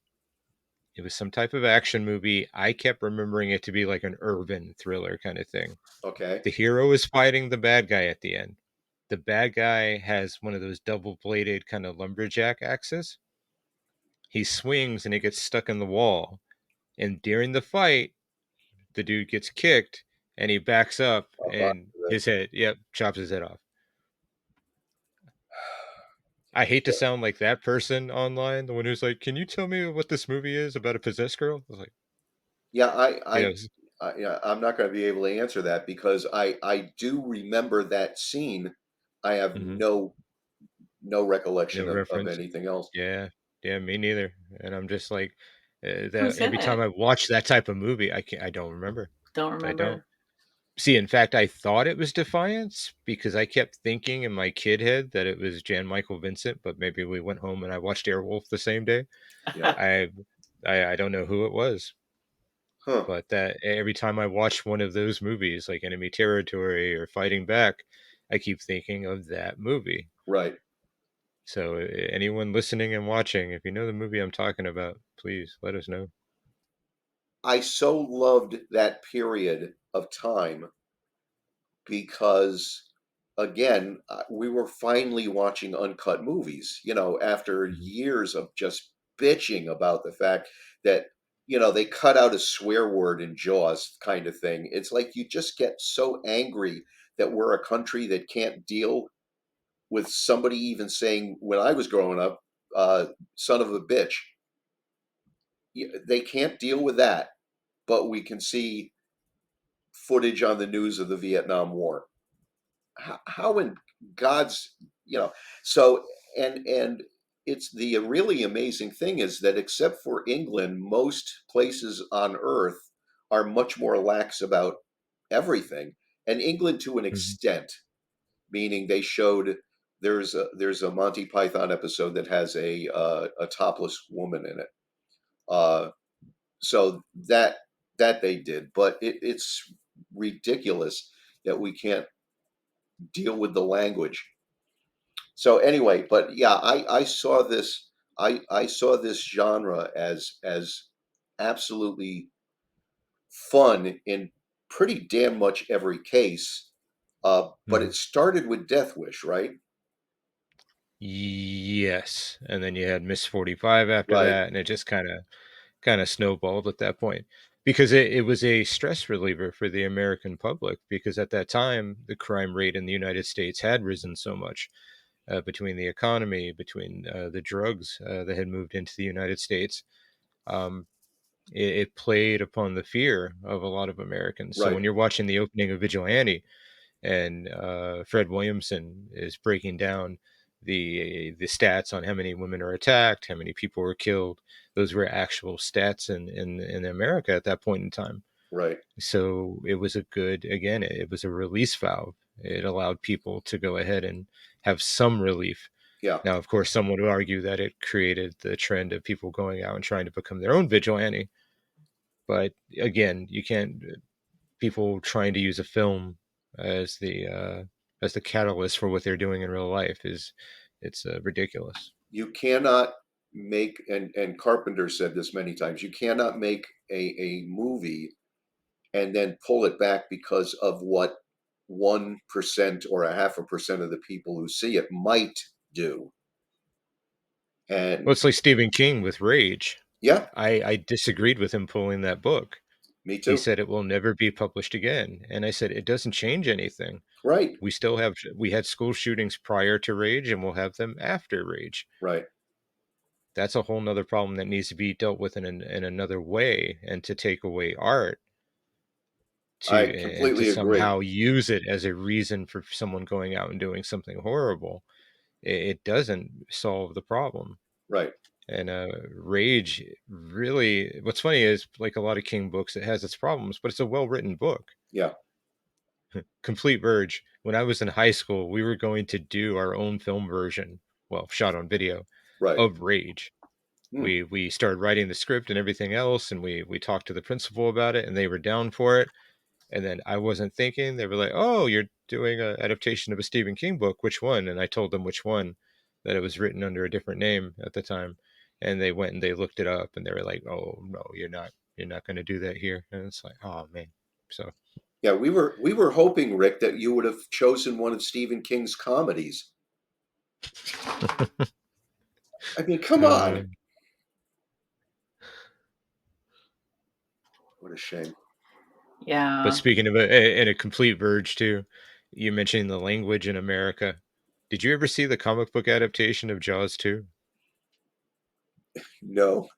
It was some type of action movie. I kept remembering it to be like an urban thriller kind of thing. Okay. The hero is fighting the bad guy at the end. The bad guy has one of those double-bladed kind of lumberjack axes. He swings and it gets stuck in the wall. And during the fight, the dude gets kicked and he backs up and his head, chops his head off. I hate to sound like that person online, the one who's like, "Can you tell me what this movie is about a possessed girl?" I was like, Yeah, yeah, I'm not going to be able to answer that because I do remember that scene. I have mhm. no No recollection of reference. anything else. Yeah, yeah, me neither. And I'm just like, that Who's in every time it? I watch that type of movie, I don't remember. Don't I don't. remember. See, in fact, I thought it was Defiance because I kept thinking in my kid head that it was Jan Michael Vincent, but maybe we went home and I watched Airwolf the same day. Yeah. I don't know who it was, Huh. but that every time I watch one of those movies, like Enemy Territory or Fighting Back, I keep thinking of that movie. Right. So anyone listening and watching, if you know the movie I'm talking about, please let us know. I so loved that period of time because, again, we were finally watching uncut movies, after Mhm. years of just bitching about the fact that, they cut out a swear word in Jaws kind of thing. It's like you just get so angry that we're a country that can't deal with somebody even saying, when I was growing up, son of a bitch. They can't deal with that, but we can see footage on the news of the Vietnam War. How in God's, you know, so and it's the really amazing thing is that except for England, most places on earth are much more lax about everything. And England to an Mhm. extent, meaning they showed there's a Monty Python episode that has a topless woman in it. Uh, so that they did, but it's ridiculous that we can't deal with the language. So anyway, but yeah, I saw this I saw this genre as absolutely fun in pretty damn much every case. But Mhm. it started with Death Wish, right? Yes, and then you had Miss 45 after Right, that, and it just kind of snowballed at that point because it was a stress reliever for the American public because at that time the crime rate in the United States had risen so much, between the economy, between the drugs that had moved into the United States. Um, it played upon the fear of a lot of Americans. So right, when you're watching the opening of Vigilante and Fred Williamson is breaking down the stats on how many women are attacked, how many people were killed, those were actual stats in America at that point in time. right. So it was a good, again, it was a release valve. It allowed people to go ahead and have some relief. Yeah. Now, of course, some would argue that it created the trend of people going out and trying to become their own vigilante. But again, you can't, people trying to use a film as the catalyst for what they're doing in real life is, it's ridiculous. You cannot make and Carpenter said this many times, you cannot make a movie and then pull it back because of what 1% or a half a percent of the people who see it might do. Well, And it's like Stephen King with Rage. Yeah. I disagreed with him pulling that book. Me He too. said it will never be published again. And I said, it doesn't change anything. Right. We had school shootings prior to Rage, and we'll have them after Rage. Right. That's a whole nother problem that needs to be dealt with in another way, and to take away art I and to completely agree. somehow use it as a reason for someone going out and doing something horrible. It doesn't solve the problem. Right. And Rage really, what's funny is, like a lot of King books, it has its problems, but it's a well-written book. Yeah. Complete Verge. When I was in high school, we were going to do our own film version, well, shot on video, Right. of Rage. We started writing the script and everything else, and we talked to the principal about it, and they were down for it. And then I wasn't thinking. They were like, "Oh, you're doing an adaptation of a Stephen King book. Which one?" And I told them which one, that it was written under a different name at the time. And they went and they looked it up, and they were like, "Oh no, you're not going to do that here." And it's like, oh man. So yeah, we were hoping, Rick, that you would have chosen one of Stephen King's comedies. I mean, come on. What a shame. Yeah. But speaking of a complete Verge too, you mentioned the language in America. Did you ever see the comic book adaptation of Jaws 2? No.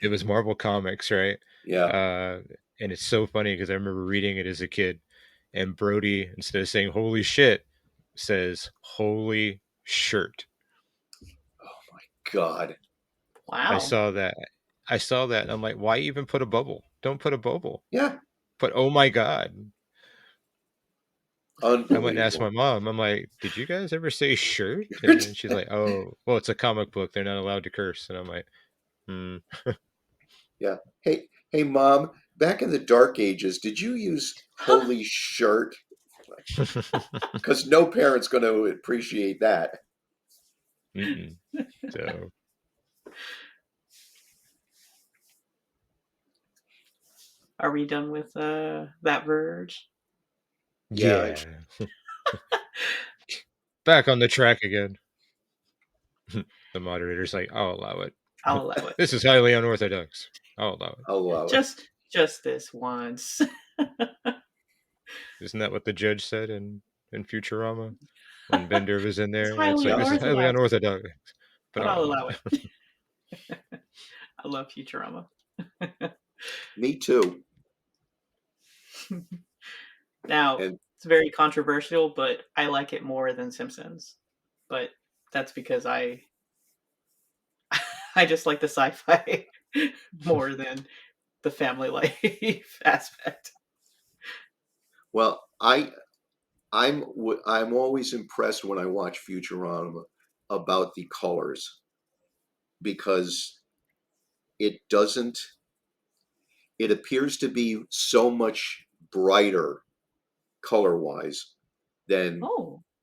It was Marvel Comics, right? Yeah. And it's so funny because I remember reading it as a kid, and Brody, instead of saying "holy shit," says "holy shirt." Oh my God. Wow. I saw that, and I'm like, why even put a bubble? Don't put a bubble. Yeah. But oh my God. Unbelievable. I went and asked my mom, I'm like, did you guys ever say shirt? And she's like, oh, well, it's a comic book. They're not allowed to curse. And I'm like, Yeah. Hey, Mom, back in the Dark Ages, did you use holy shirt? Because no parent's going to appreciate that. So. Are we done with that Verge? Yeah. Back on the track again. The moderator's like, I'll allow it. I'll allow it. This is highly unorthodox. I'll allow it. I'll allow it. Just this once. Isn't that what the judge said in Futurama when Bender was in there? It's It's like, this is highly unorthodox, but I'll allow it. I love Futurama. Me too. Now, it's very controversial, but I like it more than Simpsons. But that's because I just like the sci-fi more than the family life aspect. Well, I'm always impressed when I watch Futurama about the colors, because it appears to be so much brighter color-wise than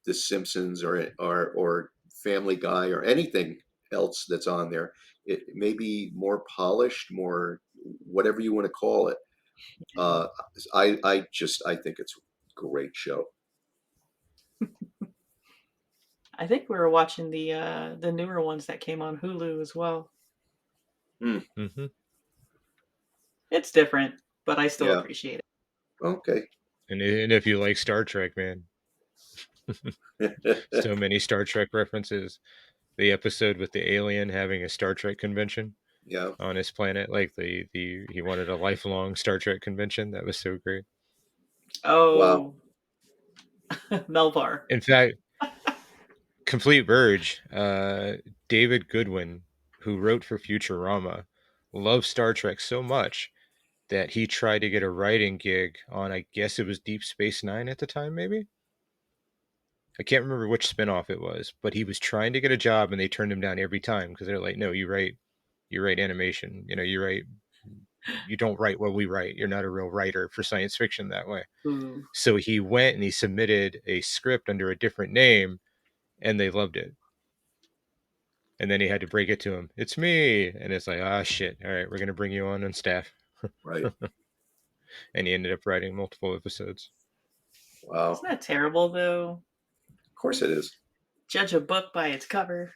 The Simpsons or Family Guy or anything else that's on there. It may be more polished, more whatever you want to call it. I think it's a great show. I think we were watching the newer ones that came on Hulu as well. Mm-hmm. It's different, but I still appreciate it. Okay. And if you like Star Trek, man, so many Star Trek references. The episode with the alien having a Star Trek convention, on his planet, like he wanted a lifelong Star Trek convention. That was so great. Oh, wow. Melvar. In fact, Complete Verge, David Goodwin, who wrote for Futurama, loved Star Trek so much that he tried to get a writing gig on, I guess it was Deep Space Nine at the time, maybe? I can't remember which spinoff it was, but he was trying to get a job and they turned him down every time because they're like, no, you write animation. You don't write what we write. You're not a real writer for science fiction that way. So he went and he submitted a script under a different name, and they loved it. And then he had to break it to him. It's me. And it's like, shit. All right, we're going to bring you on staff. Right. And he ended up writing multiple episodes. Wow. Isn't that terrible, though? Of course it is. Judge a book by its cover.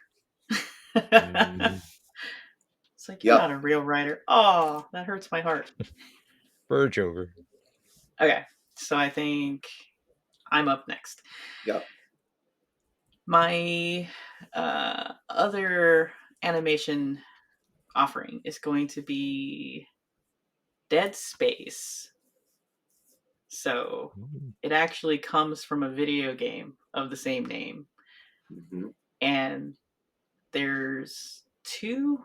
It's like, you're Yep. not a real writer. Oh, that hurts my heart. Verge over. Okay, so I think I'm up next. Yep. My other animation offering is going to be Dead Space. So it actually comes from a video game of the same name. Mm-hmm. And there's two,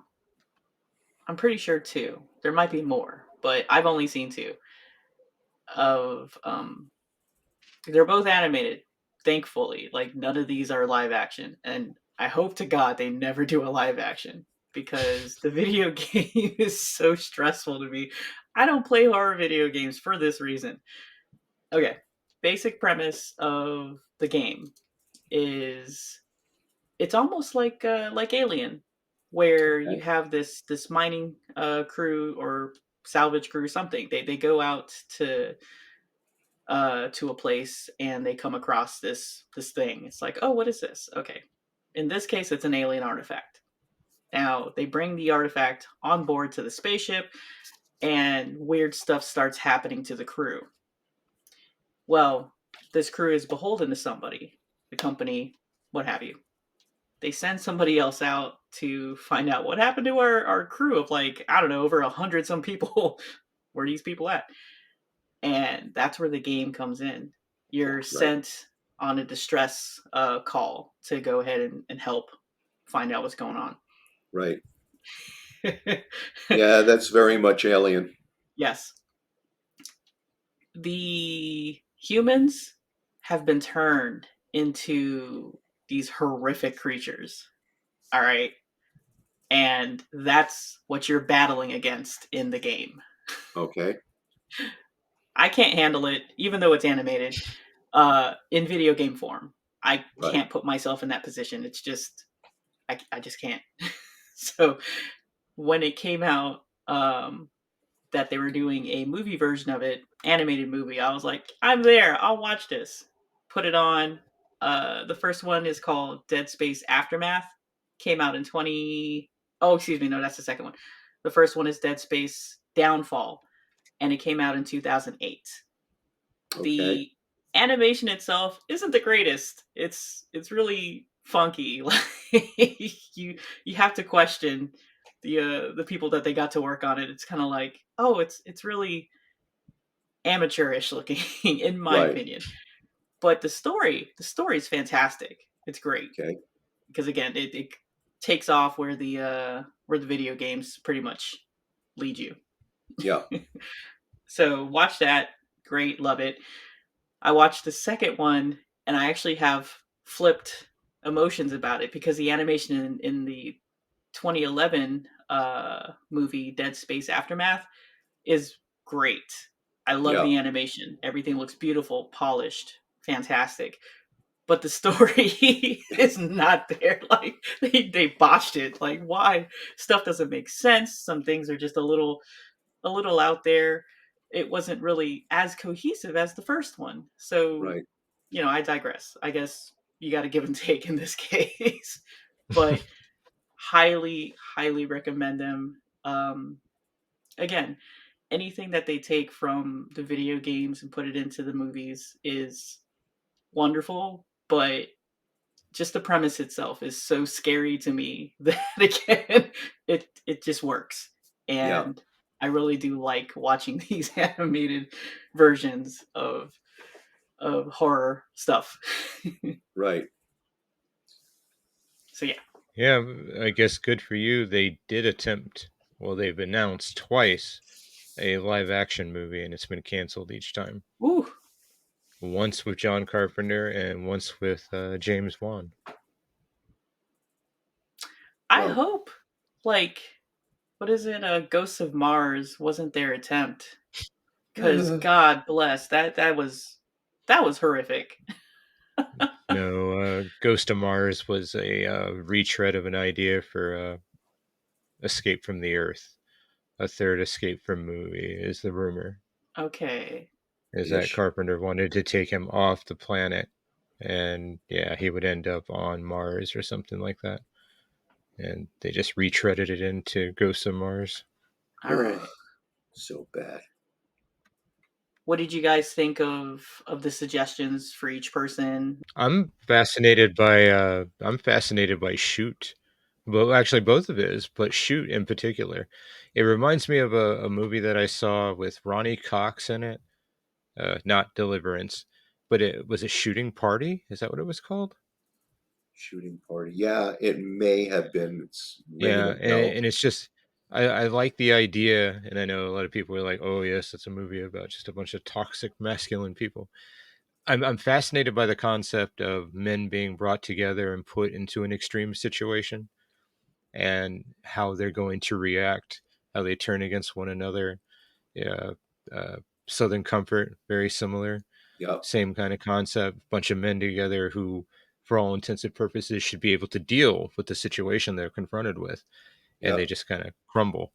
I'm pretty sure two. There might be more, but I've only seen two of they're both animated, thankfully. Like none of these are live action. And I hope to God they never do a live action because the video game is so stressful to me. I don't play horror video games for this reason. Okay. Basic premise of the game is it's almost like Alien, where you Okay. have this mining crew or salvage crew, something. They go out to a place and they come across this thing. It's like, oh, what is this? Okay. In this case, it's an alien artifact. Now they bring the artifact on board to the spaceship, and weird stuff starts happening to the crew. Well, this crew is beholden to somebody, the company, what have you. They send somebody else out to find out what happened to our crew of like, I don't know, over 100 some people. Where are these people at? And that's where the game comes in. You're sent on a distress call to go ahead and help find out what's going on. Right. Yeah, that's very much Alien. Yes. The humans have been turned into these horrific creatures. All right. And that's what you're battling against in the game. Okay. I can't handle it, even though it's animated, in video game form. I can't put myself in that position. It's just, I just can't. So when it came out, that they were doing a movie version of it, animated movie, I was like, I'm there. I'll watch this. Put it on. The first one is called Dead Space Aftermath. Came out in 20. Oh, excuse me. No, that's the second one. The first one is Dead Space Downfall, and it came out in 2008. Okay. The animation itself isn't the greatest. It's really funky. you have to question the people that they got to work on it. It's kind of like, oh, it's really amateurish looking in my opinion. But the story is fantastic. It's great. Okay. Because again, it takes off where the video games pretty much lead you. Yeah. So watch that. Great, love it. I watched the second one, and I actually have flipped emotions about it because the animation in the 2011 movie Dead Space Aftermath is great. I love the animation. Everything looks beautiful, polished, fantastic. But the story is not there. Like they botched it. Like why? Stuff doesn't make sense. Some things are just a little out there. It wasn't really as cohesive as the first one. So, I digress. I guess you got to give and take in this case. But highly, highly recommend them. Again, anything that they take from the video games and put it into the movies is wonderful, but just the premise itself is so scary to me that again, it just works. And I really do like watching these animated versions of horror stuff. Right. So yeah. Yeah, I guess good for you. They did attempt, well, they've announced twice a live action movie, and it's been canceled each time. Ooh. Once with John Carpenter and once with James Wan. I hope, like, what is it? Ghosts of Mars wasn't their attempt, because God bless that was horrific. No, Ghost of Mars was a retread of an idea for Escape from the Earth. A third Escape from movie is the rumor. Okay. Is that Carpenter wanted to take him off the planet, and yeah, he would end up on Mars or something like that. and they just retreaded it into Ghosts of Mars. All right. So bad. What did you guys think of the suggestions for each person? I'm fascinated by Shoot. Well, actually, both of his, but Shoot in particular. It reminds me of a movie that I saw with Ronnie Cox in it. Not Deliverance, but it was a Shooting Party. Is that what it was called? Shooting Party. Yeah, it may have been. It's ringing Yeah, a bell. and it's just I like the idea, and I know a lot of people are like, "Oh, yes, it's a movie about just a bunch of toxic masculine people." I'm fascinated by the concept of men being brought together and put into an extreme situation and how they're going to react, how they turn against one another. Yeah, Southern Comfort, very similar, Yep. same kind of concept. Bunch of men together who, for all intents and purposes, should be able to deal with the situation they're confronted with, and they Yep. just kind of crumble.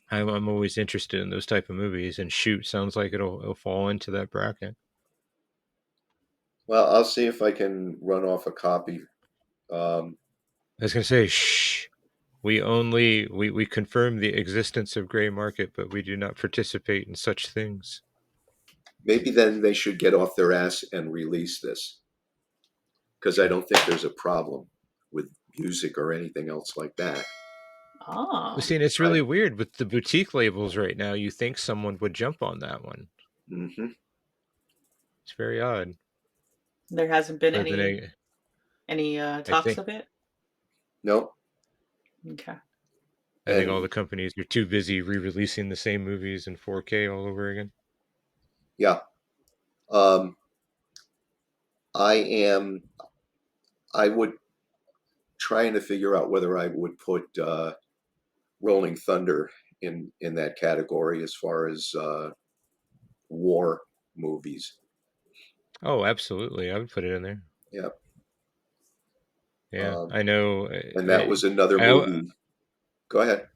I'm always interested in those type of movies, and Shoot sounds like it'll fall into that bracket. Well, I'll see if I can run off a copy. I was gonna say, shh. We confirm the existence of gray market, but we do not participate in such things. Maybe then they should get off their ass and release this, because I don't think there's a problem with music or anything else like that. Oh. Well, see, and it's really weird with the boutique labels right now. You think someone would jump on that one? Mm-hmm. It's very odd. There hasn't been But then any I talks think of it? Nope. Okay. I think all And the companies are too busy re-releasing the same movies in 4K all over again. yeah, um, I am. I would trying to figure out whether I would put Rolling Thunder in that category as far as war movies. Oh, absolutely. I would put it in there. Yeah. Yeah, I know. And that was another movie. Go ahead.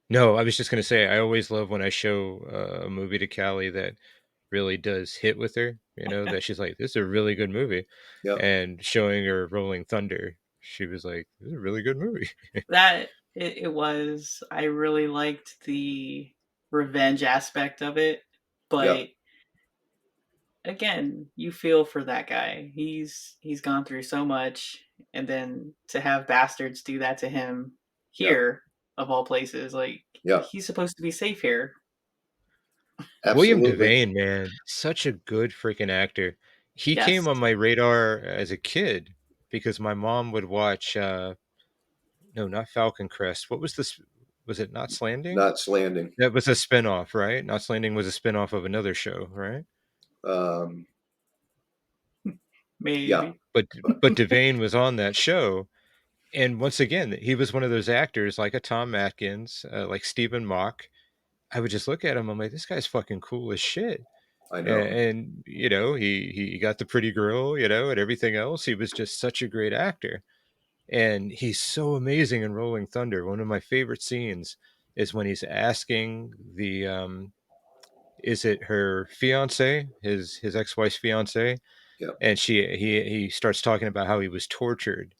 No, I was just gonna say I always love when I show a movie to Callie that really does hit with her. You know that she's like, "This is a really good movie," Yep. and showing her Rolling Thunder, she was like, "This is a really good movie." It was. I really liked the revenge aspect of it, Yep. but again, you feel for that guy. He's gone through so much, and then to have bastards do that to him Yep. here, of all places, like Yep. he's supposed to be safe here. William Absolutely. Devane, man, such a good freaking actor. He came Yes. on my radar as a kid because my mom would watch no, not Falcon Crest. What was this? Was it Knots Landing? Knots Landing. That was a spinoff, right? Knots Landing was a spinoff of another show, right? Um, yeah. Maybe. But Devane was on that show, and once again, he was one of those actors like a Tom Atkins, like Stephen Mock. I would just look at him. I'm like, this guy's fucking cool as shit. I And, know. and you know, he got the pretty girl, you know, and everything else. He was just such a great actor, and he's so amazing in Rolling Thunder. One of my favorite scenes is when he's asking the is it her fiance, his ex-wife's fiance, Yep. and he starts talking about how he was tortured,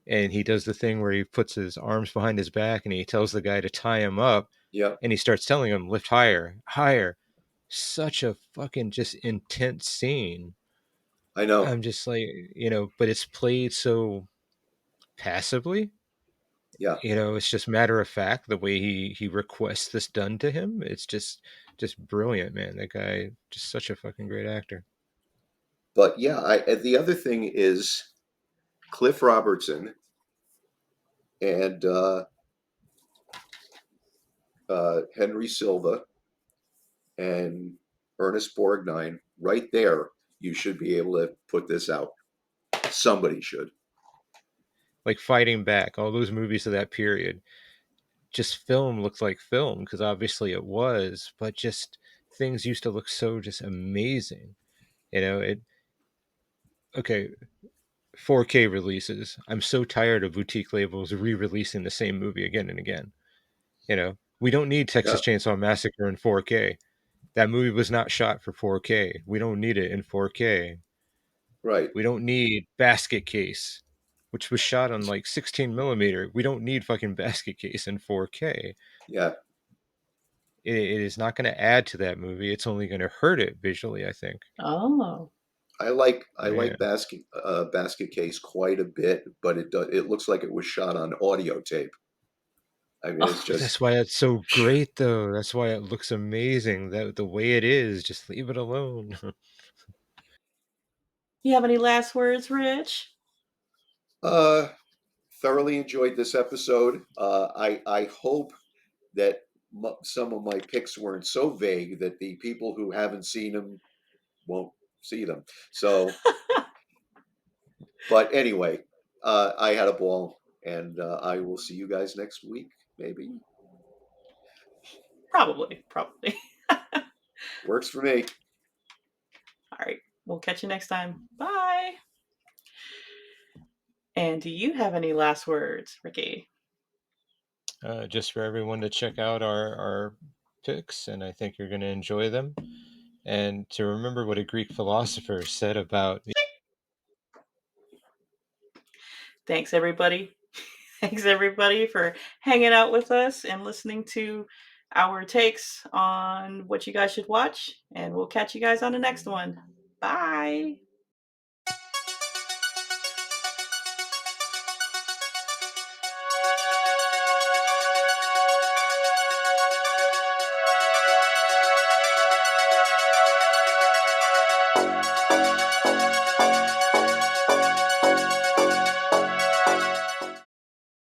and he does the thing where he puts his arms behind his back and he tells the guy to tie him up, Yep. and he starts telling him lift higher, higher. Such a fucking just intense scene. I know. I'm just like, you know, but it's played so passively. Yeah. You know, it's just matter of fact the way he requests this done to him. It's just brilliant, man. That guy just such a fucking great actor. But yeah, the other thing is Cliff Robertson and Henry Silva and Ernest Borgnine. Right there, you should be able to put this out. Somebody should. Like Fighting Back, all those movies of that period, just film looks like film because obviously it was, but just things used to look so just amazing. You know, it okay, 4K releases. I'm so tired of boutique labels re-releasing the same movie again and again. You know, we don't need Yeah. Texas Chainsaw Massacre in 4K. That movie was not shot for 4K. We don't need it in 4K. Right. We don't need Basket Case. which was shot on like 16 millimeter. We don't need fucking basket case in 4K. Yeah. It is not going to add to that movie. It's only going to hurt it visually, I think. Oh. I like Yeah. basket case quite a bit, but it looks like it was shot on audio tape. I mean, it's But just that's why it's so great, though. That's why it looks amazing. That the way it is, just leave it alone. You have any last words, Rich? thoroughly enjoyed this episode. I hope that some of my picks weren't so vague that the people who haven't seen them won't see them. So, but anyway, I had a ball, and I will see you guys next week, maybe. Probably. Works for me. All right. We'll catch you next time. Bye. And do you have any last words, Ricky? Just for everyone to check out our picks, and I think you're going to enjoy them. And to remember what a Greek philosopher said about. Thanks, everybody. Thanks, everybody, for hanging out with us and listening to our takes on what you guys should watch. And we'll catch you guys on the next one. Bye.